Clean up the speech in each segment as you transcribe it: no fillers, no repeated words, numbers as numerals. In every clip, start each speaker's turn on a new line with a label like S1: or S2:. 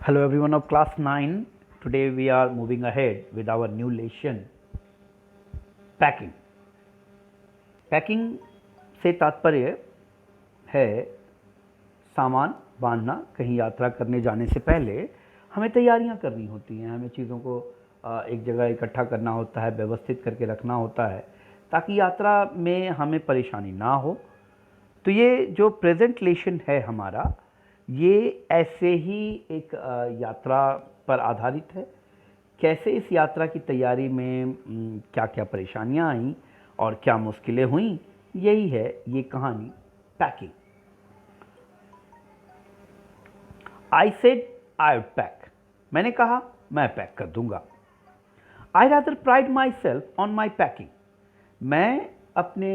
S1: Hello everyone of class 9. Today we are moving ahead with our new lesson packing. Packing से तात्पर्य है सामान बांधना। कहीं यात्रा करने जाने से पहले हमें तैयारियां करनी होती हैं, हमें चीज़ों को एक जगह इकट्ठा करना होता है, व्यवस्थित करके रखना होता है ताकि यात्रा में हमें परेशानी ना हो। तो ये जो प्रेजेंट लेसन है हमारा, ये ऐसे ही एक यात्रा पर आधारित है। कैसे इस यात्रा की तैयारी में क्या क्या परेशानियां आईं और क्या मुश्किलें हुईं, यही है ये कहानी packing. I said I would pack. मैंने कहा मैं पैक कर दूंगा। I rather pride my self on my packing. मैं अपने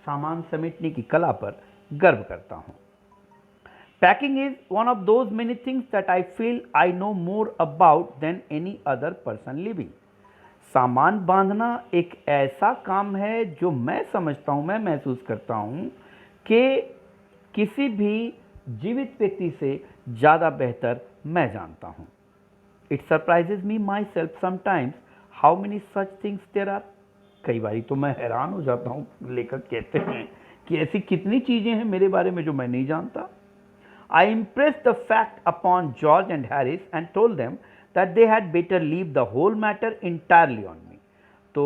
S1: सामान समेटने की कला पर गर्व करता हूं। Packing is one of those many things that I feel I know more about than any other person living. सामान बांधना एक ऐसा काम है जो मैं समझता हूं, मैं महसूस करता हूं कि किसी भी जीवित व्यक्ति से ज़्यादा बेहतर मैं जानता हूं। It surprises me myself sometimes how many such things there are. कई बारी तो मैं हैरान हो जाता हूं, लेखक कहते हैं कि ऐसी कितनी चीज़ें हैं मेरे बारे में जो मैं नहीं जानता। I impressed the fact upon George and Harris and told them that they had better leave the whole matter entirely on me. तो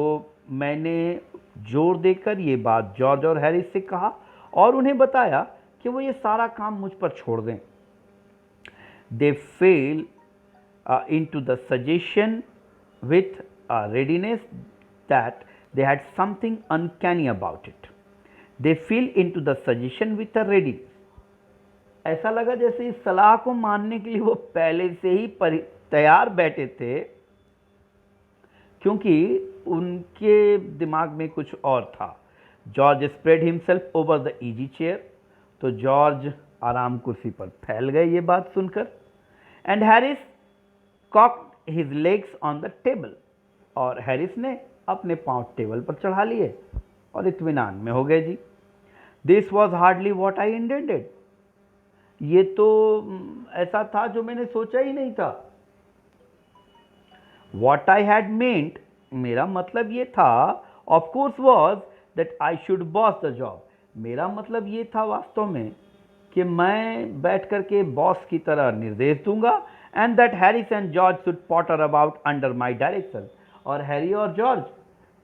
S1: मैंने जोर देकर ये बात जॉर्ज और हैरिस से कहा और उन्हें बताया कि वो ये सारा काम मुझ पर छोड़ दें। They fell into the suggestion with a readiness that they had something uncanny about it. They fell into the suggestion with a readiness. ऐसा लगा जैसे इस सलाह को मानने के लिए वो पहले से ही तैयार बैठे थे, क्योंकि उनके दिमाग में कुछ और था। George spread himself over the easy chair. तो जॉर्ज आराम कुर्सी पर फैल गए ये बात सुनकर। And Harris cocked his legs on the table. और हैरिस ने अपने पांव टेबल पर चढ़ा लिए और इत्मीनान में हो गए जी। This was hardly what I intended. ये तो ऐसा था जो मैंने सोचा ही नहीं था। What I had meant, मेरा मतलब ये था, of course was that I should boss the job. मेरा मतलब ये था वास्तव में कि मैं बैठ कर के बॉस की तरह निर्देश दूंगा, and that Harris and George should potter about under my direction. और हैरी और जॉर्ज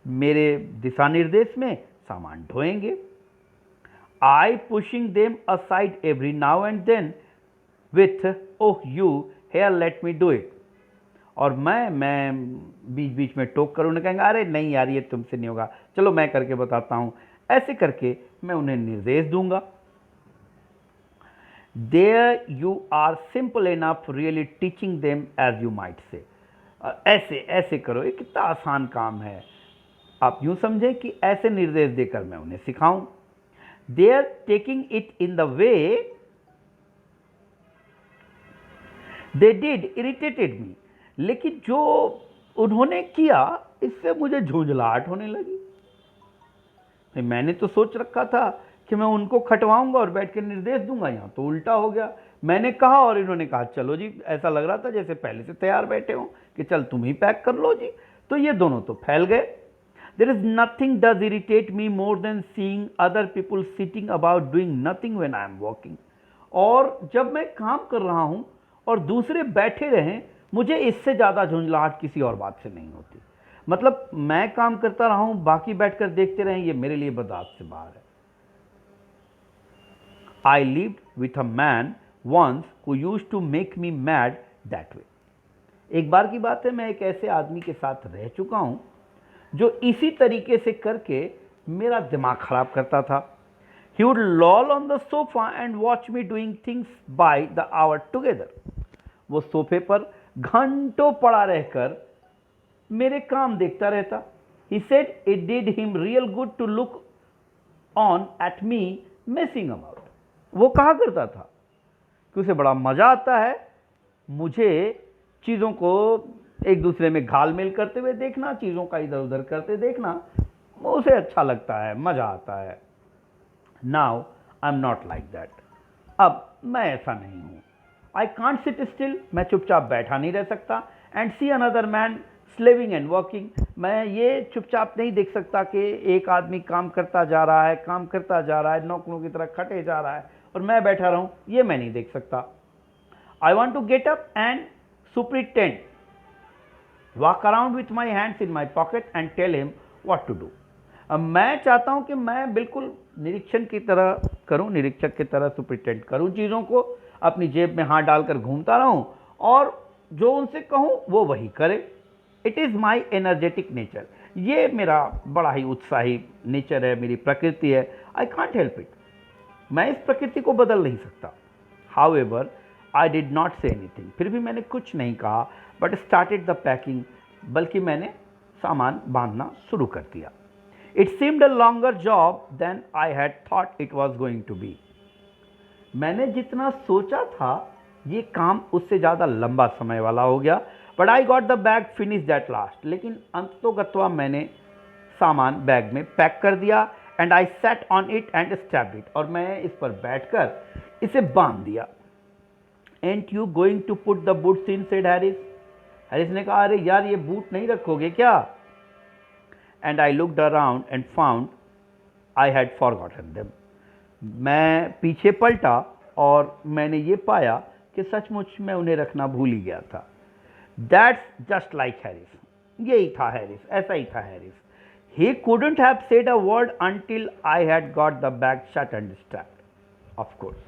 S1: मेरे दिशा निर्देश में सामान ढोएंगे। I pushing them aside every now and then with, oh you, here let me do it. और मैं बीच बीच में टोक कर उन्हें कहेंगे अरे नहीं यार ये तुमसे नहीं होगा, चलो मैं करके बताता हूं। ऐसे करके मैं उन्हें निर्देश दूंगा। There you are simple enough really teaching them as you might say. ऐसे ऐसे करो, ये कितना आसान काम है। आप यूं समझें कि ऐसे निर्देश देकर मैं उन्हें सिखाऊं। They are taking it in the way they did irritated me. लेकिन जो उन्होंने किया इससे मुझे झुंझलाहट होने लगी। मैंने तो सोच रखा था कि मैं उनको खटवाऊंगा और बैठ कर निर्देश दूंगा, यहां तो उल्टा हो गया। मैंने कहा और इन्होंने कहा चलो जी। ऐसा लग रहा था जैसे पहले से तैयार बैठे हो कि चल तुम ही पैक कर लो जी। तो ये दोनों तो फैल गए। There is nothing does irritate me more than seeing other people sitting about doing nothing when I am walking. और जब मैं काम कर रहा हूं और दूसरे बैठे रहें, मुझे इससे ज़्यादा झुंझलाहट किसी और बात से नहीं होती। मतलब मैं काम करता रहा हूं, बाकी बैठकर देखते रहें, ये मेरे लिए बर्दाश्त से बाहर है। I lived with a man once who used to make me mad that way. एक बार की बात है, मैं एक ऐसे आदमी के साथ रह चुका हूं जो इसी तरीके से करके मेरा दिमाग खराब करता था। He would loll on the sofa and watch me doing things by the hour together. वो सोफे पर घंटों पड़ा रहकर मेरे काम देखता रहता। He said it did him real good to look on at me messing about. वो कहा करता था कि उसे बड़ा मजा आता है मुझे चीज़ों को एक दूसरे में घालमेल करते हुए देखना, चीज़ों का इधर उधर करते देखना उसे अच्छा लगता है, मज़ा आता है। Now I am not like that. अब मैं ऐसा नहीं हूँ। आई कांट सिट स्टिल, मैं चुपचाप बैठा नहीं रह सकता, and see another man slaving and working, मैं ये चुपचाप नहीं देख सकता कि एक आदमी काम करता जा रहा है, काम करता जा रहा है, नौकरों की तरह खटे जा रहा है और मैं बैठा रहूं, ये मैं नहीं देख सकता। I want to get up and superintend, walk around with my hands in my pocket and tell him what to do. अब मैं चाहता हूं कि मैं बिल्कुल निरीक्षण की तरह करूं, निरीक्षक की तरह सुपरिटेंड करूं चीज़ों को, अपनी जेब में हाथ डालकर घूमता रहूं और जो उनसे कहूं वो वही करे। It is my energetic nature, ये मेरा बड़ा ही उत्साही नेचर है, मेरी प्रकृति है। आई कांट हेल्प इट, मैं इस प्रकृति को बदल नहीं सकता। How ever I did not say anything, फिर भी मैंने कुछ नहीं कहा, बट स्टार्टेड द पैकिंग, बल्कि मैंने सामान बांधना शुरू कर दिया। It seemed a longer job than I had thought it was going to be. मैंने जितना सोचा था ये काम उससे ज़्यादा लंबा समय वाला हो गया, but I got the bag finish that last, लेकिन अंततोगत्वा मैंने सामान बैग में पैक कर दिया। And I set on it and stabbed it, और मैं इस पर बैठकर इसे बांध दिया। Aren't you going to put the boots in, said Harris. Harris ने कहा, अरे यार ये बूट नहीं रखोगे क्या? And I looked around and found I had forgotten them. मैं पीछे पलटा और मैंने ये पाया कि सचमुच मैं उन्हें रखना भूल ही गया था। दैट्स जस्ट लाइक हैरिस, यही था हैरिस, ऐसा ही था Harris. He couldn't have said a word until I had got the bag shut and strapped. Of course,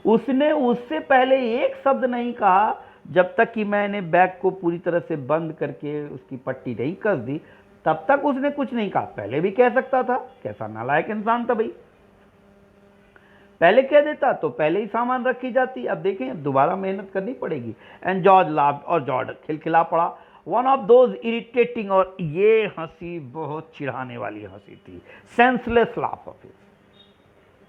S1: उसने उससे पहले एक शब्द नहीं कहा जब तक कि मैंने बैग को पूरी तरह से बंद करके उसकी पट्टी नहीं कस दी, तब तक उसने कुछ नहीं कहा। पहले भी कह सकता था, कैसा नालायक इंसान था भाई, पहले कह देता तो पहले ही सामान रखी जाती। अब देखें, दोबारा मेहनत करनी पड़ेगी। एंड जॉर्ज लाफ्ड, और जॉर्ज खिलखिला पड़ा। वन ऑफ दोज इरिटेटिंग, और ये हंसी बहुत चिढ़ाने वाली हंसी थी। सेंसलेस लाफ ऑफ हिज,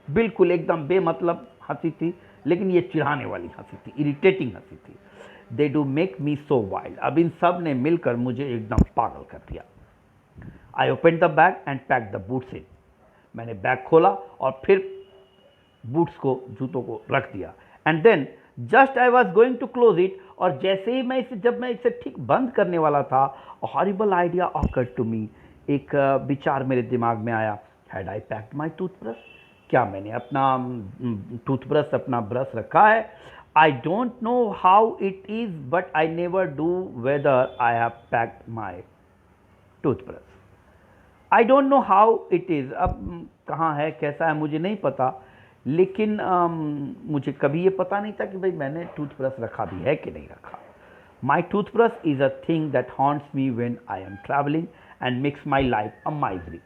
S1: बिल्कुल एकदम बेमतलब हंसी थी, लेकिन ये चिढ़ाने वाली हंसी थी, इरिटेटिंग हंसी थी। They do make me so wild, अब इन सब ने मिलकर मुझे एकदम पागल कर दिया। I open the bag and pack the boots in, मैंने बैग खोला और फिर बूट्स को, जूतों को रख दिया। And then just I was going to close it, और जैसे ही जब मैं इसे ठीक बंद करने वाला था, horrible idea occurred to me, एक विचार मेरे दिमाग में आया। Had I packed my toothbrush, क्या मैंने अपना टूथब्रश, अपना ब्रश रखा है? I don't know how it is, but I never do whether I have packed my toothbrush. I don't know how it is, अब कहाँ है, कैसा है, मुझे नहीं पता, लेकिन मुझे कभी ये पता नहीं था कि भाई मैंने टूथब्रश रखा भी है कि नहीं रखा। My toothbrush is a thing that haunts me when I am travelling and makes my life a misery.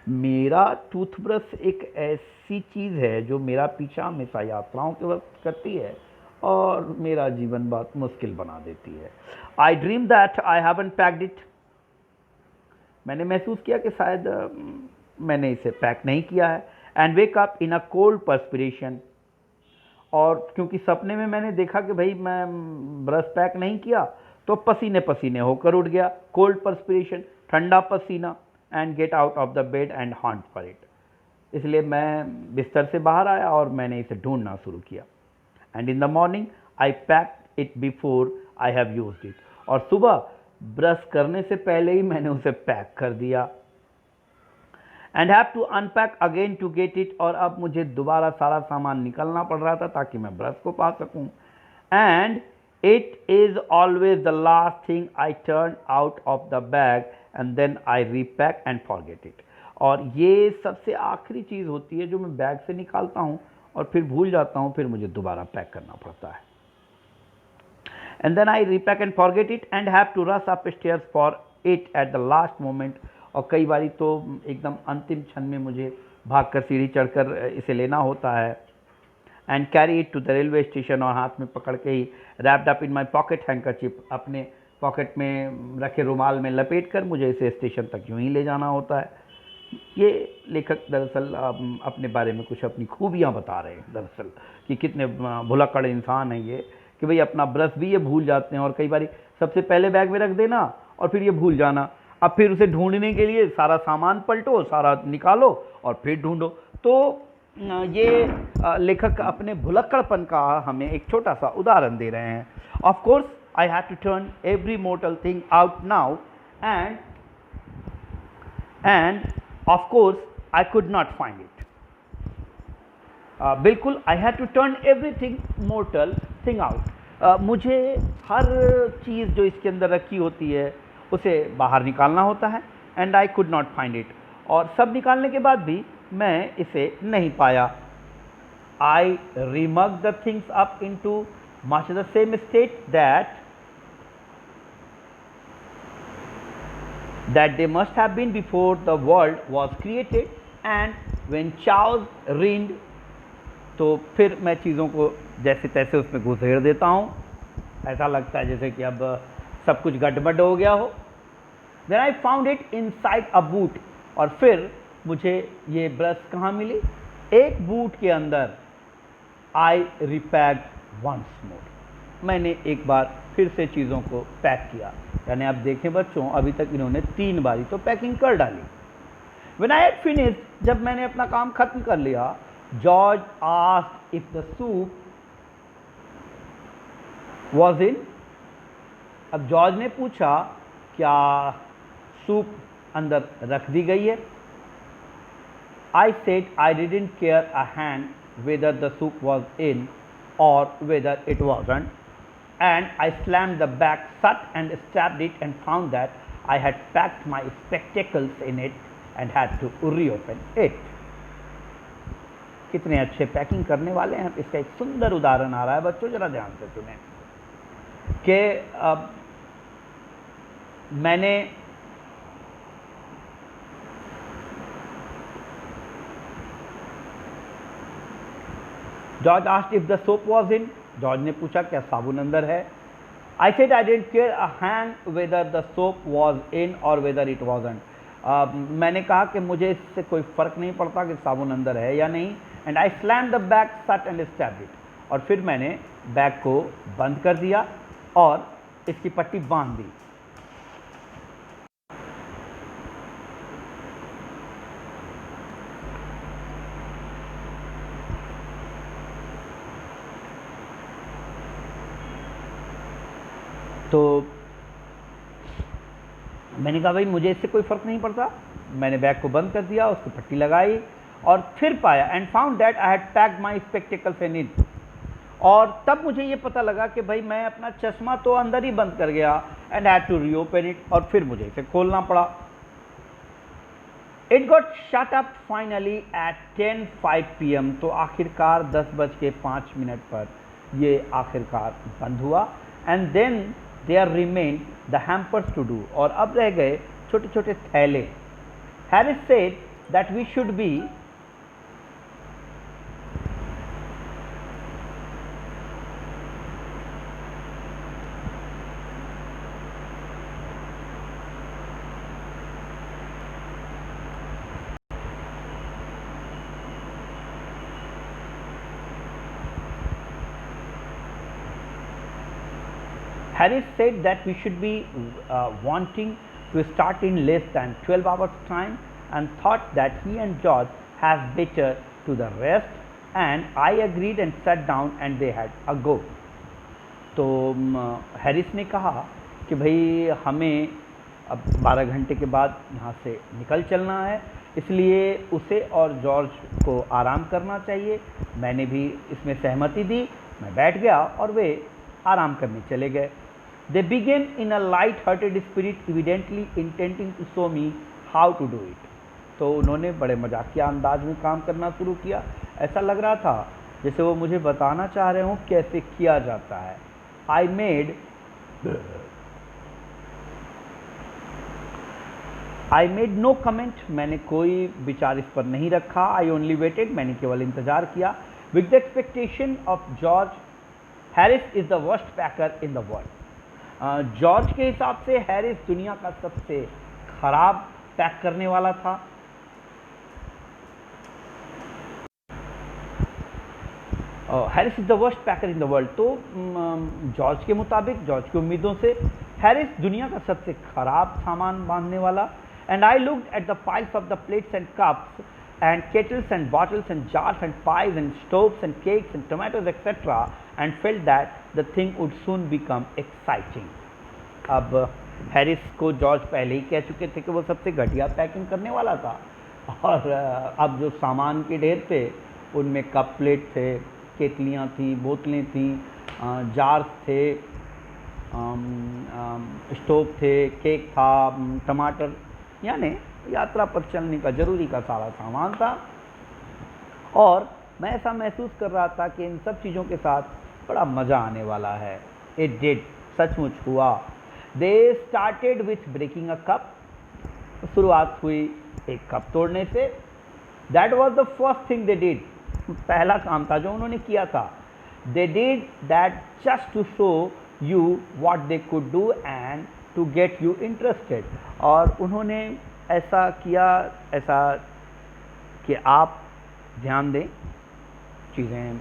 S1: मेरा टूथब्रश एक ऐसी चीज़ है जो मेरा पीछा हमेशा यात्राओं के वक्त करती है और मेरा जीवन बहुत मुश्किल बना देती है। आई dream that I haven't packed it, मैंने महसूस किया कि शायद मैंने इसे पैक नहीं किया है। And wake up in a cold perspiration, और क्योंकि सपने में मैंने देखा कि भाई मैं ब्रश पैक नहीं किया, तो पसीने पसीने होकर उठ गया, कोल्ड पर्सपिरेशन, ठंडा पसीना। And get out of the bed and haunt for it, इसलिए मैं बिस्तर से बाहर आया और मैंने इसे ढूंढना शुरू किया। And in the morning I packed it before I have used it, और सुबह ब्रश करने से पहले ही मैंने उसे पैक कर दिया। And have to unpack again to get it, और अब मुझे दोबारा सारा सामान निकलना पड़ रहा था ताकि मैं ब्रश को पा सकूं। And it is always the last thing I turn out of the bag and then I repack and forget it, और ये सबसे आखिरी चीज़ होती है जो मैं बैग से निकालता हूँ और फिर भूल जाता हूँ, फिर मुझे दोबारा पैक करना पड़ता है। And then I repack and forget it and have to rush up stairs for it at the last moment, और कई बारी तो एकदम अंतिम क्षण में मुझे भागकर सीढ़ी चढ़कर इसे लेना होता है। And carry it to the railway station, और हाथ में पकड़ के ही wrapped up in my pocket handkerchief, अपने पॉकेट में रखे रुमाल में लपेट कर मुझे इसे स्टेशन तक यूँ ही ले जाना होता है। ये लेखक दरअसल अपने बारे में कुछ अपनी खूबियाँ बता रहे हैं दरअसल, कि कितने भुलक्कड़ इंसान हैं ये, कि भाई अपना ब्रश भी ये भूल जाते हैं, और कई बारी सबसे पहले बैग में रख देना और फिर ये भूल जाना, अब फिर उसे ढूंढने के लिए सारा सामान पलटो, सारा निकालो और फिर ढूंढो। तो ये लेखक अपने भुलक्कड़पन का हमें एक छोटा सा उदाहरण दे रहे हैं. Of course I had to turn every mortal thing out now and of course I could not find it. बिल्कुल, I had to turn everything mortal thing out. मुझे हर चीज़ जो इसके अंदर रखी होती है उसे बाहर निकालना होता है. And I could not find it. और सब निकालने के बाद भी मैं इसे नहीं पाया. I rammed the things up into much the same state that they must have been before the world was created and when chaos reigned. तो फिर मैं चीज़ों को जैसे तैसे उसमें घुसेड़ देता हूँ. ऐसा लगता है जैसे कि अब सब कुछ गड़बड़ हो गया हो. Then I found it inside a boot. और फिर मुझे ये ब्रश कहाँ मिली? एक बूट के अंदर. I repacked once more. मैंने एक बार फिर से चीज़ों को पैक किया. यानी आप देखें बच्चों, अभी तक इन्होंने 3 बारी तो पैकिंग कर डाली. When I had finished, जब मैंने अपना काम खत्म कर लिया, George asked if the soup was in. अब जॉर्ज ने पूछा क्या सूप अंदर रख दी गई है. I said I didn't care a hand whether the soup was in or whether it wasn't, and I slammed the bag shut and stabbed it and found that I had packed my spectacles in it and had to reopen it. कितने अच्छे packing करने वाले हैं. इसका एक सुंदर उदाहरण आ रहा है बच्चों, जरा ध्यान से सुनें कि मैंने George asked if the soap was in. George ने पूछा क्या साबुन अंदर है. आई said I didn't care a hand whether the soap was in और वेदर इट वॉजंट. मैंने कहा कि मुझे इससे कोई फ़र्क नहीं पड़ता कि साबुन अंदर है या नहीं. And I slam the bag shut and stabbed it. और फिर मैंने बैग को बंद कर दिया और इसकी पट्टी बांध दी. तो मैंने कहा भाई मुझे इससे कोई फ़र्क नहीं पड़ता. मैंने बैग को बंद कर दिया, उसकी पट्टी लगाई और फिर पाया and found that I had packed my spectacles in it. और तब मुझे ये पता लगा कि भाई मैं अपना चश्मा तो अंदर ही बंद कर गया. And had to reopen it. और फिर मुझे इसे खोलना पड़ा. It got shut up finally at 10:05 PM. तो आखिरकार 10:05 पर ये आखिरकार बंद हुआ. And then there remain the hampers to do. और अब रह गए छोटे छोटे थैले. Harris said that we should be Harris said that we should be wanting to start in less than 12 hours time and thought that he and George have better to the rest, and I agreed and sat down and they had a go. तो Harris ने कहा कि भाई हमें अब 12 घंटे के बाद यहाँ से निकल चलना है, इसलिए उसे और जॉर्ज को आराम करना चाहिए. मैंने भी इसमें सहमति दी. मैं बैठ गया और वे आराम करने चले गए. They began in a light-hearted spirit, evidently intending to show me how to do it. तो उन्होंने बड़े मजाकिया अंदाज में काम करना शुरू किया. ऐसा लग रहा था जैसे वो मुझे बताना चाह रहे हों कैसे किया जाता है. I made no comment. मैंने कोई विचार इस पर नहीं रखा. I only waited. मैंने केवल इंतजार किया. With the expectation of George, Harris is the worst packer in the world. George के हिसाब से हैरिस दुनिया का सबसे खराब पैक करने वाला था. Harris is the worst packer in the world. तो जॉर्ज के मुताबिक, जॉर्ज की उम्मीदों से हैरिस दुनिया का सबसे खराब सामान बांधने वाला. And I looked at the piles of the plates and cups and kettles and bottles and jars and pies and stoves and cakes and tomatoes etc. and felt that the thing would soon become exciting. अब Harris को George पहले ही कह चुके थे कि वो सबसे घटिया पैकिंग करने वाला था, और अब जो सामान के ढेर थे उनमें कप प्लेट थे, केतलियाँ थी, बोतलें थी, जार्स थे, स्टोव थे, केक था, टमाटर, यानी यात्रा पर चलने का ज़रूरी का सारा सामान था। और मैं ऐसा महसूस कर रहा था कि इन सब चीज़ों के साथ बड़ा मज़ा आने वाला है। इट डिड, सचमुच हुआ। They started with breaking a cup, शुरुआत हुई एक कप तोड़ने से। That was the first thing they did, पहला काम था जो उन्होंने किया था। They did that just to show you what they could do and to get you interested. और उन्होंने ऐसा किया, ऐसा कि आप ध्यान दें, चीज़ें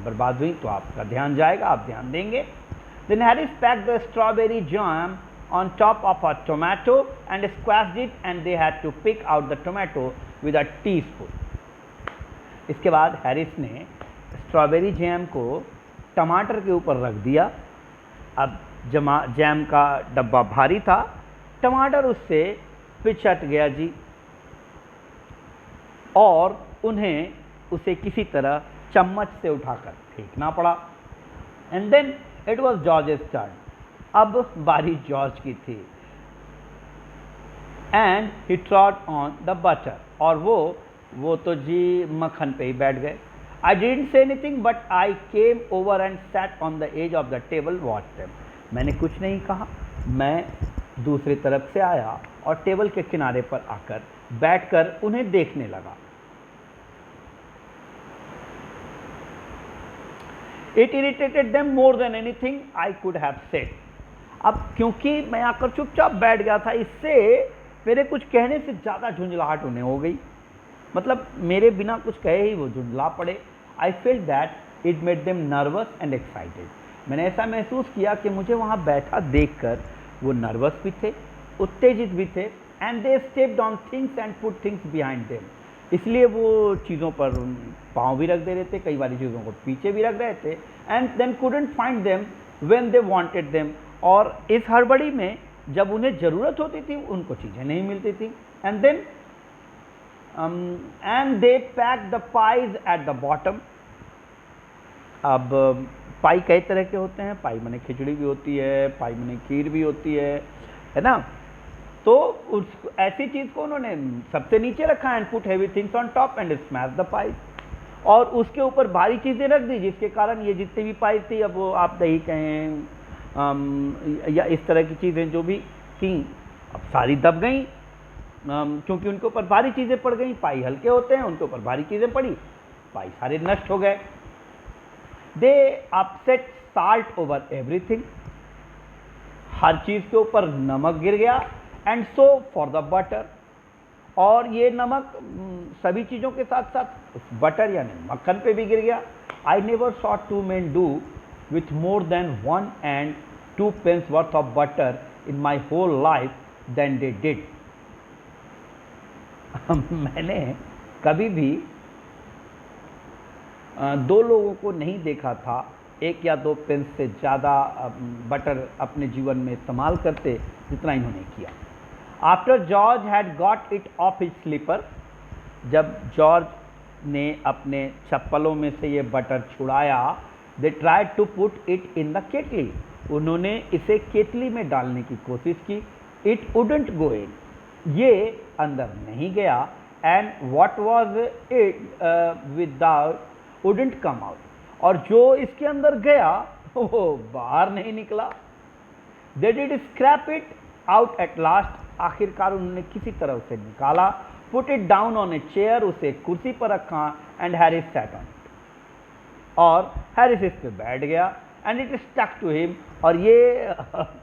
S1: बर्बाद हुई तो आपका ध्यान जाएगा, आप ध्यान देंगे। Then Harris packed the strawberry jam on top of a tomato and squashed it, and they had to pick out the tomato with a teaspoon. इसके बाद हैरिस ने स्ट्रॉबेरी जैम को टमाटर के ऊपर रख दिया। अब जैम का डब्बा भारी था, टमाटर उससे पिचट गया जी, और उन्हें उसे किसी तरह चम्मच से उठाकर फेंकना पड़ा। And then it was George's turn, अब बारी जॉर्ज की थी। And he trod on the butter, और वो तो जी मक्खन पे ही बैठ गए। I didn't say anything but I came over and sat on the edge of the table watch them. मैंने कुछ नहीं कहा, मैं दूसरी तरफ से आया और टेबल के किनारे पर आकर बैठकर उन्हें देखने लगा। It irritated them more than anything I could have said. अब क्योंकि मैं आकर चुपचाप बैठ गया था, इससे मेरे कुछ कहने से ज़्यादा झुंझलाहट उन्हें हो गई। मतलब मेरे बिना कुछ कहे ही वो झुंझला पड़े। I felt that it made them nervous and excited. मैंने ऐसा महसूस किया कि मुझे वहाँ बैठा देखकर वो नर्वस भी थे, उत्तेजित भी थे। And they stepped on things and put things behind them. इसलिए वो चीज़ों पर पाँव भी रख दे रहे थे, कई बारी चीज़ों को पीछे भी रख रहे थे। And then couldn't find them when they wanted them. और इस हड़बड़ी में जब उन्हें ज़रूरत होती थी उनको चीज़ें नहीं मिलती थी। And then and they pack the pies at the bottom. अब पाई कई तरह के होते हैं, पाई मने खिचड़ी भी होती है, पाई मने खीर भी होती है ना। तो उस ऐसी चीज़ को उन्होंने सबसे नीचे रखा, and put heavy things on top and smash the pies, और उसके ऊपर भारी चीज़ें रख दी, जिसके कारण ये जितनी भी पाइज थी, अब वो आप दही कहें या इस तरह की चीज़ें जो भी थी, अब सारी दब गई, क्योंकि उनके ऊपर भारी चीज़ें पड़ गई। पाई हल्के होते हैं, उनके ऊपर भारी चीज़ें पड़ी, पाई सारे नष्ट हो गए। दे अपसेट साल्ट ओवर एवरीथिंग, हर चीज़ के ऊपर नमक गिर गया। And so for the butter, और ये नमक सभी चीज़ों के साथ साथ उस बटर यानी मक्खन पे भी गिर गया। I never saw two men do with more than 1 and 2 pence worth of butter in my whole life than they did. मैंने कभी भी दो लोगों को नहीं देखा था 1 या 2 पेंस से ज़्यादा बटर अपने जीवन में इस्तेमाल करते जितना इन्होंने किया। After George had got it off his slipper, जब जॉर्ज ने अपने चप्पलों में से ये बटर छुड़ाया, they tried to put it in the kettle, उन्होंने इसे केतली में डालने की कोशिश की। इट वुडंट गो इन, ये अंदर नहीं गया। And what was it without wouldn't come out, और जो इसके अंदर गया वो बाहर नहीं निकला। They did scrape it out at last, आखिरकार उन्होंने किसी तरह उसे निकाला। Put it down on a chair, उसे कुर्सी पर रखा। And Harris sat on it, और हैरिस इस पे बैठ गया। And it stuck to him, और ये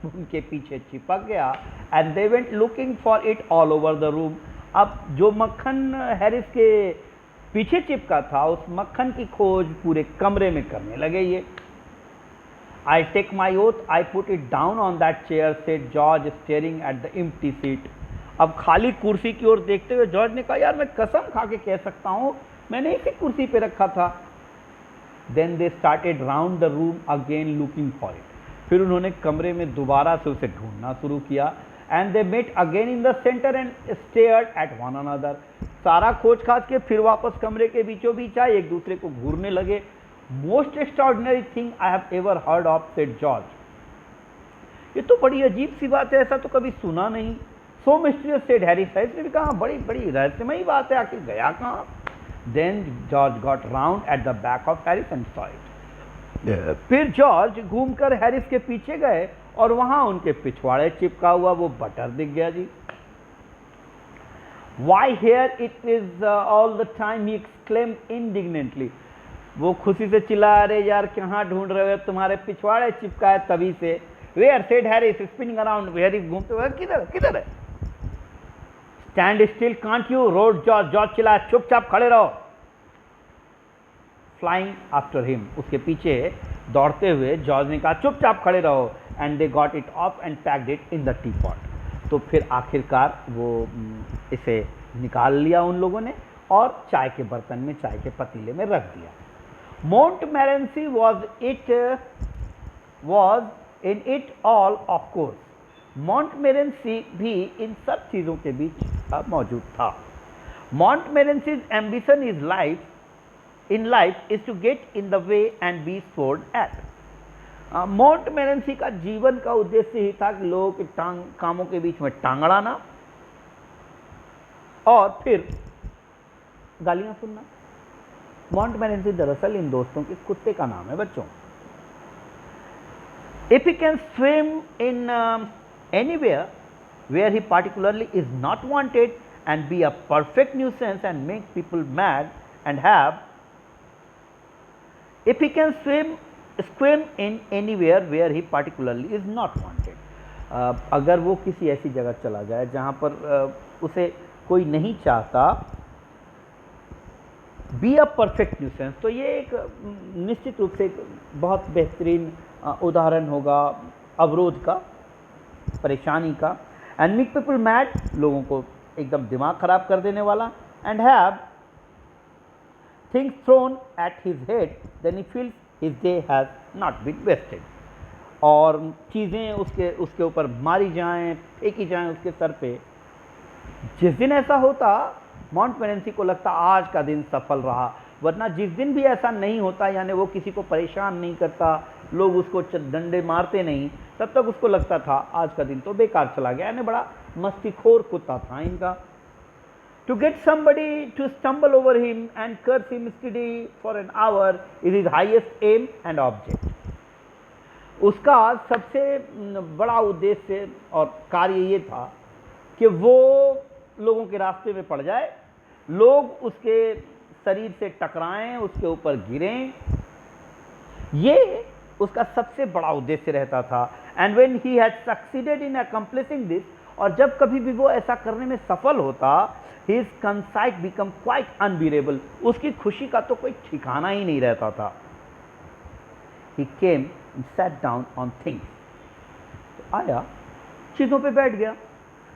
S1: उनके पीछे चिपक गया। And they went looking for it all over the room, अब जो मक्खन हैरिस के पीछे चिपका था उस मक्खन की खोज पूरे कमरे में करने लगे ये। I take my oath, I put it down on that chair, said George, staring at the empty seat. अब खाली कुर्सी की ओर देखते हुए जॉर्ज ने कहा, यार मैं कसम खा के कह सकता हूँ मैंने इसी कुर्सी पे रखा था। Then they started round the room again looking for it. फिर उन्होंने कमरे में दोबारा से उसे ढूंढना शुरू किया। And they met again in the centre and stared at one another. सारा खोज खाज के फिर वापस कमरे के बीचों बीच आए, एक दूसरे को घूरने लगे। Most extraordinary thing I have ever heard of, said George. ये तो बड़ी अजीब सी बात है, ऐसा तो कभी सुना नहीं। सो मिस्टीरियस, सेड हैरी। हैरिस ने भी कहा, बड़ी बड़ी रहस्यमयी बात है, आखिर गया कहाँ? Then George got round at the back of Harris and saw it. फिर जॉर्ज घूमकर हैरिस के पीछे गए और वहां उनके पिछवाड़े चिपका हुआ वो बटर दिख गया जी। Why here it is all the time, he exclaimed indignantly। वो खुशी से चिल्ला, अरे यार कहाँ ढूंढ रहे हो, तुम्हारे पिछवाड़े चिपका है तभी से। Where, said Harris, spinning around। Harris घूमते हुए, किधर किधर है? Stand still, can't you, roared George। George चिल्लाया, चुपचाप खड़े रहो। Flying after him, उसके पीछे दौड़ते हुए जॉर्ज ने कहा, चुपचाप खड़े रहो। And they got it off and packed it in the teapot। तो फिर आखिरकार वो इसे निकाल लिया उन लोगों ने और चाय के बर्तन में, चाय के पतीले में रख दिया। मोंटमोरेंसी was in it all of course। मोंटमोरेंसी भी इन सब चीज़ों के बीच मौजूद था। मोंटमोरेंसी's ambition in life is to get in the way and be sworn at। मोंटमोरेंसी का जीवन का उद्देश्य ही था कि लोगों के कामों के बीच में टांग अड़ाना और फिर गालियां सुनना। मोंटमोरेंसी दरअसल इन दोस्तों के कुत्ते का नाम है बच्चों। If he can swim in anywhere where he particularly is not wanted and be a perfect nuisance and make people mad and have, if he can swim in anywhere where he particularly is not wanted। अगर वो किसी ऐसी जगह चला जाए जहाँ पर उसे कोई नहीं चाहता, बी अ परफेक्ट न्यूसेंस, तो ये एक निश्चित रूप से एक बहुत बेहतरीन उदाहरण होगा अवरोध का, परेशानी का। एंड मेक पीपल मैड, लोगों को एकदम दिमाग खराब कर देने वाला। And have things thrown at his head then he feels his day has not been wasted. और चीज़ें उसके ऊपर मारी जाएं, फेंकी जाएं उसके सर पे। जिस दिन ऐसा होता, मोंटमोरेंसी को लगता आज का दिन सफल रहा। वरना जिस दिन भी ऐसा नहीं होता, यानी वो किसी को परेशान नहीं करता, लोग उसको डंडे मारते नहीं, तब तक उसको लगता था आज का दिन तो बेकार चला गया। यानी बड़ा मस्तीखोर कुत्ता था इनका। To get somebody to stumble over him and curse him steady for an hour is his highest aim and object। उसका सबसे बड़ा उद्देश्य और कार्य ये था कि वो लोगों के रास्ते में पड़ जाए, लोग उसके शरीर से टकराएं, उसके ऊपर गिरें, ये उसका सबसे बड़ा उद्देश्य रहता था। And when he had succeeded in accomplishing this, और जब कभी भी वो ऐसा करने में सफल होता, हिज कंसाइट बिकम क्वाइट अनबियरेबल, उसकी खुशी का तो कोई ठिकाना ही नहीं रहता था। He came and sat down on things, आया चीज़ों पे बैठ गया।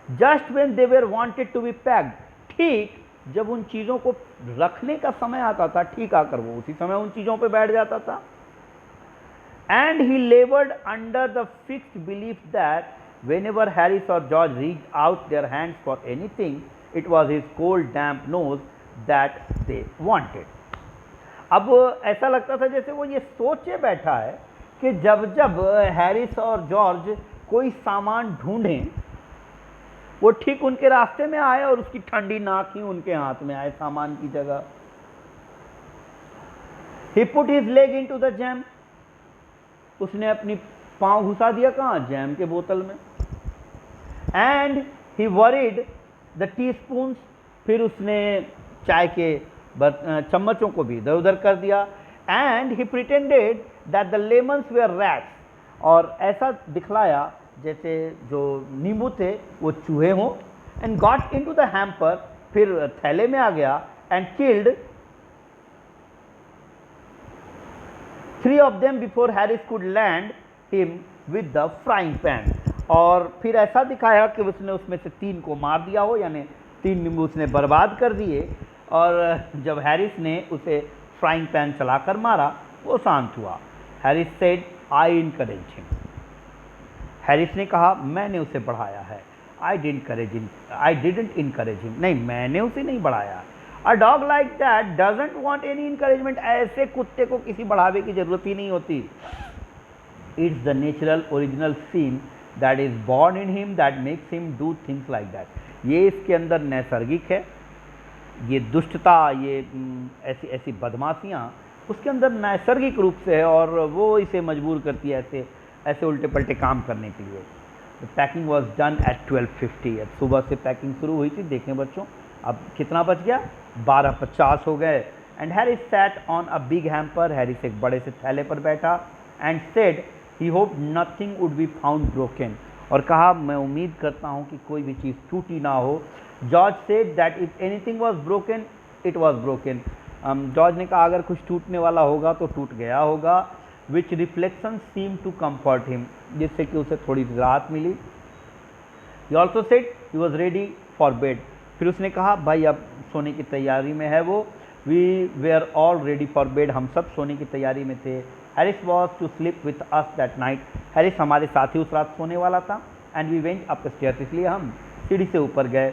S1: Just when they were wanted to be packed, ठीक जब उन चीज़ों को रखने का समय आता था, ठीक आकर वो उसी समय उन चीज़ों पे बैठ जाता था। And he levered under the fixed belief that whenever Harris or George reached out their hands for anything, it was his cold damp nose that they wanted। अब ऐसा लगता था जैसे वो ये सोचे बैठा है कि जब जब हैरिस और जॉर्ज कोई सामान ढूंढें, वो ठीक उनके रास्ते में आए और उसकी ठंडी नाक ही उनके हाथ में आए सामान की जगह। He put his leg into the jam, उसने अपनी पांव घुसा दिया कहाँ, जैम के बोतल में। And he worried the T spoons, फिर उसने चाय के चम्मचों को भी इधर उधर कर दिया। And he pretended that the lemons were rats, और ऐसा दिखलाया जैसे जो नींबू थे वो चूहे हों। And got into the hamper, फिर थैले में आ गया। And killed 3 of them before Harris could land him with the frying pan। और फिर ऐसा दिखाया कि उसने उसमें से 3 को मार दिया हो, यानी 3 नींबू उसने बर्बाद कर दिए। और जब हैरिस ने उसे फ्राइंग पैन चलाकर मारा, वो शांत हुआ। हैरिस सेड, आई इनकरेज हिम। हैरिस ने कहा, मैंने उसे बढ़ाया है। I didn't encourage him. नहीं, मैंने उसे नहीं बढ़ाया। A dog like that doesn't want any encouragement. ऐसे कुत्ते को किसी बढ़ावे की जरूरत ही नहीं होती। It's the natural original seen that is born in him that makes him do things like that. ये इसके अंदर नैसर्गिक है। ये दुष्टता, ये ऐसी ऐसी बदमाशियाँ उसके अंदर नैसर्गिक रूप से है, और वो इसे मजबूर करती है ऐसे ऐसे उल्टे पलटे काम करने के लिए। Packing was done at 12:50। अब सुबह से पैकिंग शुरू हुई थी। देखें बच्चों, अब कितना बच गया? 12:50 हो गए। And Harris sat on a big hamper. Harris एक बड़े से थैले पर बैठा। And said he hope nothing would be found broken. और कहा, मैं उम्मीद करता हूँ कि कोई भी चीज़ टूटी ना हो। George said that if anything was broken it was broken. George ने कहा, अगर कुछ टूटने वाला होगा तो टूट गया होगा। Which reflection seem to comfort him, जिससे कि उसे थोड़ी राहत मिली। He also said he was ready for bed. फिर उसने कहा, भाई अब सोने की तैयारी में है वो। We were all ready for bed. हम सब सोने की तैयारी में थे। Harris was to sleep with us that night. Harris हमारे साथ ही उस रात सोने वाला था। And we went upstairs, इसलिए हम सीढ़ी से ऊपर गए।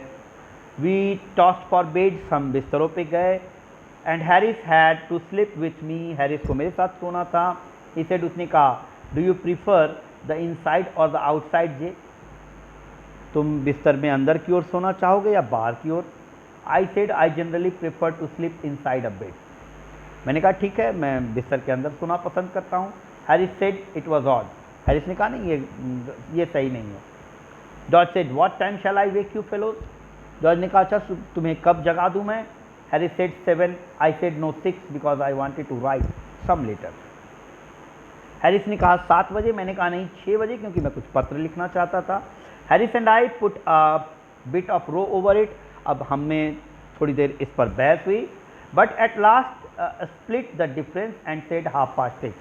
S1: वी टॉस्ड फॉर बेड, हम बिस्तरों पे गए। And Harris had to sleep with me. Harris को मेरे साथ सोना था। ही सेड, उसने कहा, do you prefer the inside or the outside J? तुम बिस्तर में अंदर की ओर सोना चाहोगे या बाहर की ओर? I said, I generally prefer to sleep inside a bed. मैंने कहा, ठीक है, मैं बिस्तर के अंदर सोना पसंद करता हूँ। Harris said, it was odd. Harris ने कहा, नहीं, ये सही नहीं है। George said, what time shall I wake you fellows? George ने कहा, अच्छा तुम्हें कब जगा दूँ मैं? Harris said 7। I said no 6 because I wanted to write some letter. Harris ने कहा 7 बजे। मैंने कहा नहीं, 6 बजे, क्योंकि मैं कुछ पत्र लिखना चाहता था। Harris and I put a bit of row over it. अब हमें थोड़ी देर इस पर बहस हुई। But at last split the difference and said 6:30।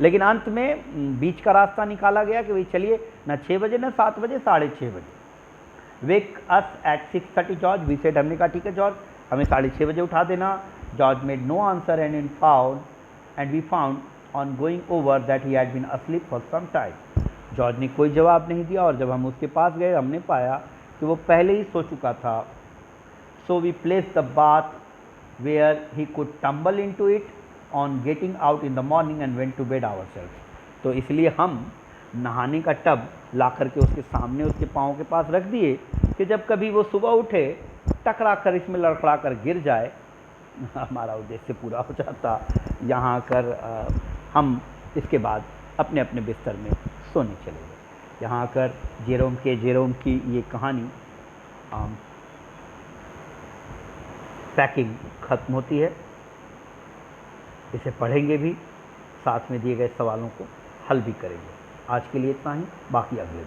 S1: लेकिन अंत में बीच का रास्ता निकाला गया कि भाई चलिए, ना 6 बजे ना 7 बजे, 6:30 बजे। Wake us at 6:30 George. We said, हमने कहा ठीक है जॉर्ज, हमें 6:30 बजे उठा देना। George made no answer and we found on going over that he had been asleep for some time. George ने कोई जवाब नहीं दिया, और जब हम उसके पास गए हमने पाया कि वो पहले ही सो चुका था। So we place the bath where he could tumble into it on getting out in the morning and went to bed ourselves. तो इसलिए हम नहाने का टब ला करके उसके सामने उसके पाँव के पास रख दिए कि जब कभी वो सुबह उठे, टकरा कर इसमें लड़खड़ा कर गिर जाए, हमारा उद्देश्य पूरा हो जाता। यहाँ आकर हम इसके बाद अपने अपने बिस्तर में सोने चले गए। यहाँ आकर जेरोम की ये कहानी पैकिंग खत्म होती है। इसे पढ़ेंगे भी, साथ में दिए गए सवालों को हल भी करेंगे। आज के लिए इतना ही, बाकी अगले दिन।